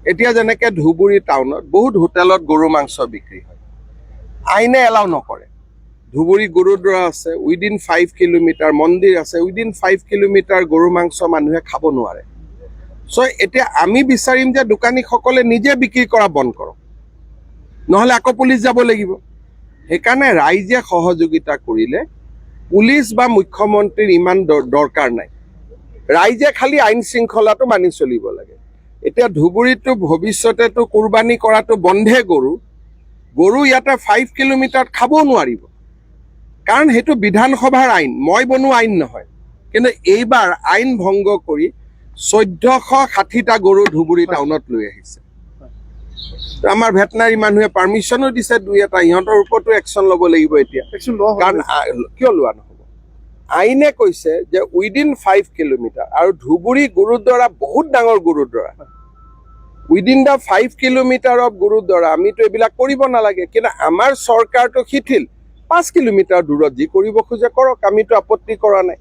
এতিয়া যেনেকে ধুবুৰী টাউনত বহুত হোটেলত গৰু মাংস বিক্ৰী হয়, আইনে এলাও নকৰে। ধুবুৰী গুৰুদ্বাৰা আছে, উইদিন 5 কিলোমিটাৰ মন্দিৰ আছে, উইদিন 5 কিলোমিটাৰ গৰু মাংস মানুহে খাব নোৱাৰে। চ' এতিয়া আমি বিচাৰিম যে দোকানীসকলে নিজে বিক্ৰী কৰা বন্ধ কৰক, নহ'লে আকৌ পুলিচ যাব লাগিব। সেইকাৰণে ৰাইজে সহযোগিতা কৰিলে পুলিচ বা মুখ্যমন্ত্ৰীৰ ইমান দৰকাৰ নাই। ৰাইজে খালি আইন শৃংখলাটো মানি চলিব লাগে। এতিয়া ধুবুৰীতো ভৱিষ্যতেতো কুৰবানী কৰাটো বন্ধে গৰু ইয়াতে 5 কিলোমিটাৰত খাবও নোৱাৰিব, কাৰণ সেইটো বিধানসভাৰ আইন, মই বনোৱা আইন নহয়। কিন্তু এইবাৰ আইন ভংগ কৰি 1460টা গৰু ধুবুৰী টাউনত লৈ আহিছে। আমাৰ ভেটেনাৰী মানুহে পাৰ্মিশ্যনো দিছে, দুই এটা ইহঁতৰ ওপৰতো একশ্যন ল'ব লাগিব এতিয়া। কাৰণ কিয় লোৱা নহ'ব? আইনে কৈছে যে উইদিন 5 কিলোমিটাৰ, আৰু ধুবুৰী গুৰুদ্বাৰা বহুত ডাঙৰ gurdwara. Within the 5 kilometre of gurdwara আমিতো এইবিলাক কৰিব নালাগে, কিন্তু আমাৰ চৰকাৰটো শিথিল। 5 কিলোমিটাৰ দূৰত যি কৰিব খোজে কৰক, আমিতো আপত্তি কৰা নাই।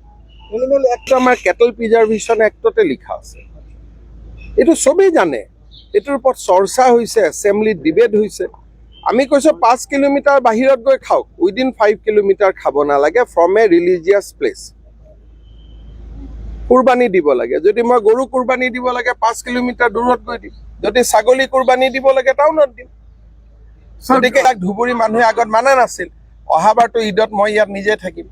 এক্ট আমাৰ কেটল প্ৰিজাৰ্ভেশ্যন এক্টতে লিখা আছে, এইটো চবেই জানে। এইটোৰ ওপৰত চৰ্চা হৈছে, এছেম্বলিত ডিবেট হৈছে। আমি কৈছো 5 কিলোমিটাৰ বাহিৰত গৈ খাওক, উইদিন 5 কিলোমিটাৰ খাব নালাগে ফ্ৰম এ ৰিলিজিয়াছ প্লেচ। কুৰবানী দিব লাগে, যদি মই গৰু কুৰবানী দিব লাগে 5 কিলোমিটাৰ দূৰত গৈ দিম, যদি ছাগলী কুৰবানী দিব লাগে টাউনত দিম। গতিকে ধুবুৰী মানুহে আগত মানা নাছিল, অহাবাৰতো ঈদত মই ইয়াত নিজে থাকিম।